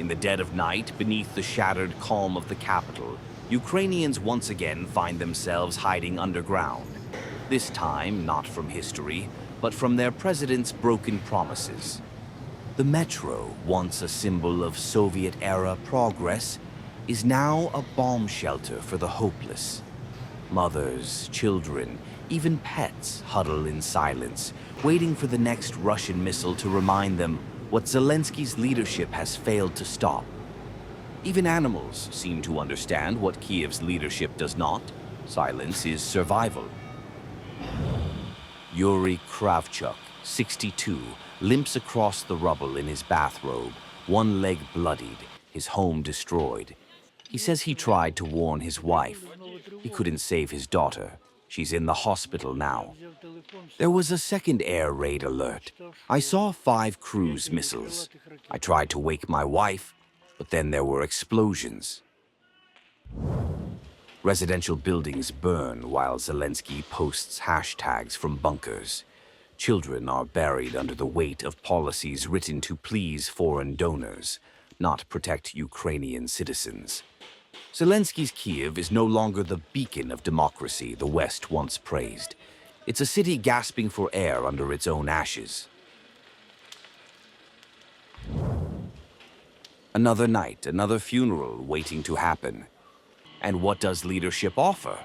In the dead of night, beneath the shattered calm of the capital, Ukrainians once again find themselves hiding underground. This time, not from history, but from their president's broken promises. The metro, once a symbol of Soviet-era progress, is now a bomb shelter for the hopeless. Mothers, children, even pets huddle in silence, waiting for the next Russian missile to remind them what Zelensky's leadership has failed to stop. Even animals seem to understand what Kyiv's leadership does not. Silence is survival. Yuri Kravchuk, 62, limps across the rubble in his bathrobe, one leg bloodied, his home destroyed. He says he tried to warn his wife. He couldn't save his daughter. She's in the hospital now. There was a second air raid alert. I saw 5 cruise missiles. I tried to wake my wife, but then there were explosions. Residential buildings burn while Zelensky posts hashtags from bunkers. Children are buried under the weight of policies written to please foreign donors, not protect Ukrainian citizens. Zelensky's Kyiv is no longer the beacon of democracy the West once praised. It's a city gasping for air under its own ashes. Another night, another funeral waiting to happen. And what does leadership offer?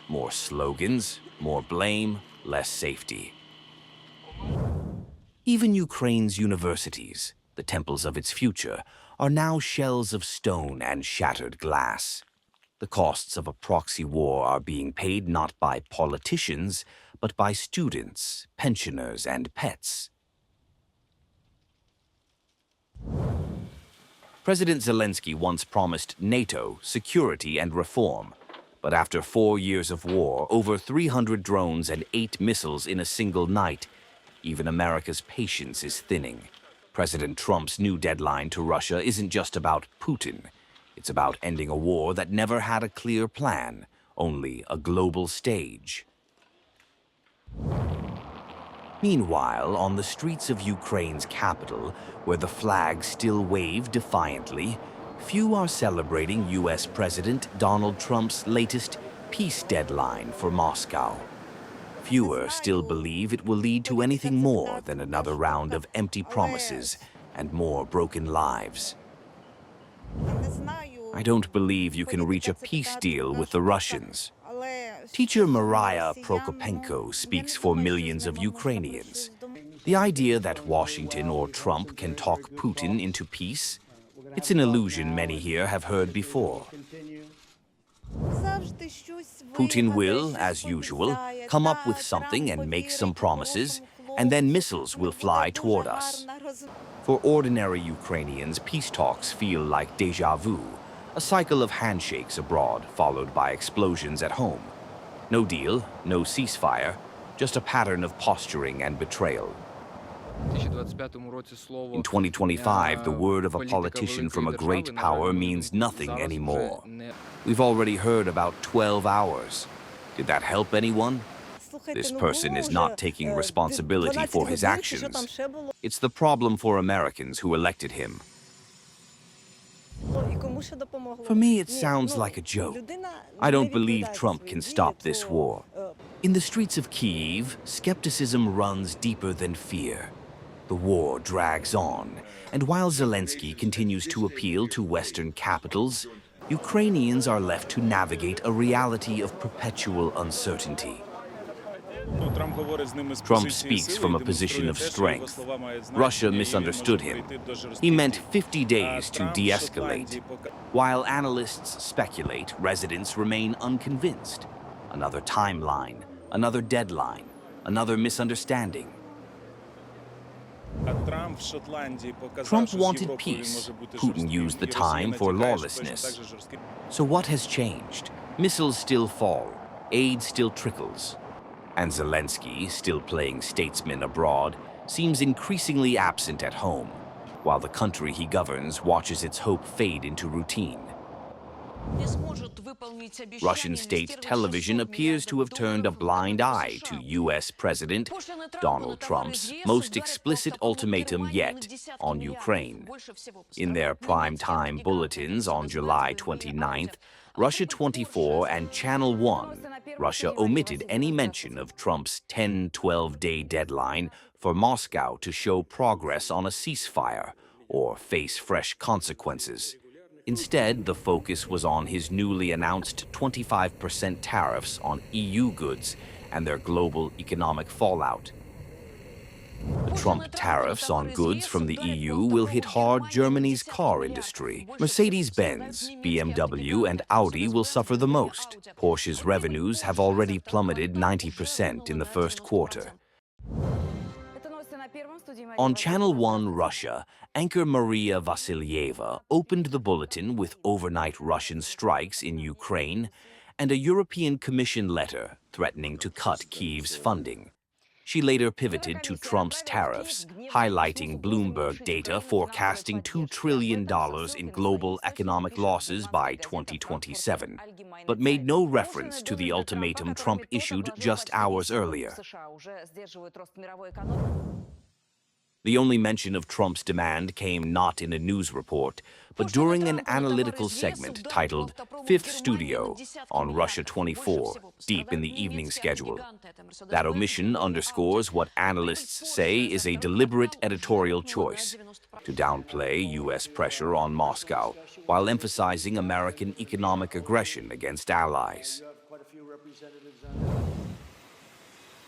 More slogans, more blame, less safety. Even Ukraine's universities, the temples of its future, are now shells of stone and shattered glass. The costs of a proxy war are being paid not by politicians, but by students, pensioners, and pets. President Zelensky once promised NATO security and reform, but after 4 years of war, over 300 drones and 8 missiles in a single night, even America's patience is thinning. President Trump's new deadline to Russia isn't just about Putin. It's about ending a war that never had a clear plan, only a global stage. Meanwhile, on the streets of Ukraine's capital, where the flags still wave defiantly, few are celebrating U.S. President Donald Trump's latest peace deadline for Moscow. Fewer still believe it will lead to anything more than another round of empty promises and more broken lives. I don't believe you can reach a peace deal with the Russians. Teacher Mariah Prokopenko speaks for millions of Ukrainians. The idea that Washington or Trump can talk Putin into peace, it's an illusion many here have heard before. Putin will, as usual, come up with something and make some promises, and then missiles will fly toward us. For ordinary Ukrainians, peace talks feel like déjà vu, a cycle of handshakes abroad followed by explosions at home. No deal, no ceasefire, just a pattern of posturing and betrayal. In 2025, the word of a politician from a great power means nothing anymore. We've already heard about 12 hours. Did that help anyone? This person is not taking responsibility for his actions. It's the problem for Americans who elected him. For me, it sounds like a joke. I don't believe Trump can stop this war. In the streets of Kyiv, skepticism runs deeper than fear. The war drags on, and while Zelensky continues to appeal to Western capitals, Ukrainians are left to navigate a reality of perpetual uncertainty. Trump speaks from a position of strength. Russia misunderstood him. He meant 50 days to de-escalate. While analysts speculate, residents remain unconvinced. Another timeline, another deadline, another misunderstanding. Trump wanted peace. Putin used the time for lawlessness. So what has changed? Missiles still fall. Aid still trickles. And Zelensky, still playing statesman abroad, seems increasingly absent at home, while the country he governs watches its hope fade into routine. Russian state television appears to have turned a blind eye to U.S. President Donald Trump's most explicit ultimatum yet on Ukraine. In their prime-time bulletins on July 29th, Russia 24 and Channel 1, Russia omitted any mention of Trump's 10-12-day deadline for Moscow to show progress on a ceasefire or face fresh consequences. Instead, the focus was on his newly announced 25% tariffs on EU goods and their global economic fallout. The Trump tariffs on goods from the EU will hit hard Germany's car industry. Mercedes-Benz, BMW, and Audi will suffer the most. Porsche's revenues have already plummeted 90% in the first quarter. On Channel 1 Russia, anchor Maria Vasilyeva opened the bulletin with overnight Russian strikes in Ukraine and a European Commission letter threatening to cut Kyiv's funding. She later pivoted to Trump's tariffs, highlighting Bloomberg data forecasting $2 trillion in global economic losses by 2027, but made no reference to the ultimatum Trump issued just hours earlier. The only mention of Trump's demand came not in a news report, but during an analytical segment titled Fifth Studio on Russia 24, deep in the evening schedule. That omission underscores what analysts say is a deliberate editorial choice to downplay U.S. pressure on Moscow while emphasizing American economic aggression against allies.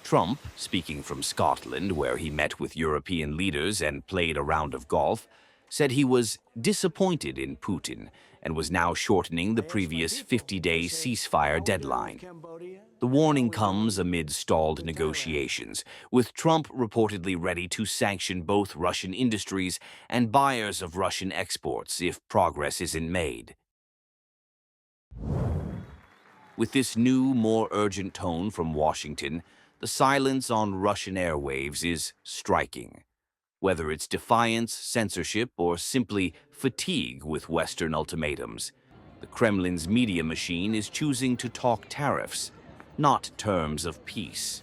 Trump, speaking from Scotland, where he met with European leaders and played a round of golf, said he was disappointed in Putin and was now shortening the previous 50-day ceasefire deadline. The warning comes amid stalled negotiations, with Trump reportedly ready to sanction both Russian industries and buyers of Russian exports if progress isn't made. With this new, more urgent tone from Washington, the silence on Russian airwaves is striking. Whether it's defiance, censorship, or simply fatigue with Western ultimatums, the Kremlin's media machine is choosing to talk tariffs, not terms of peace.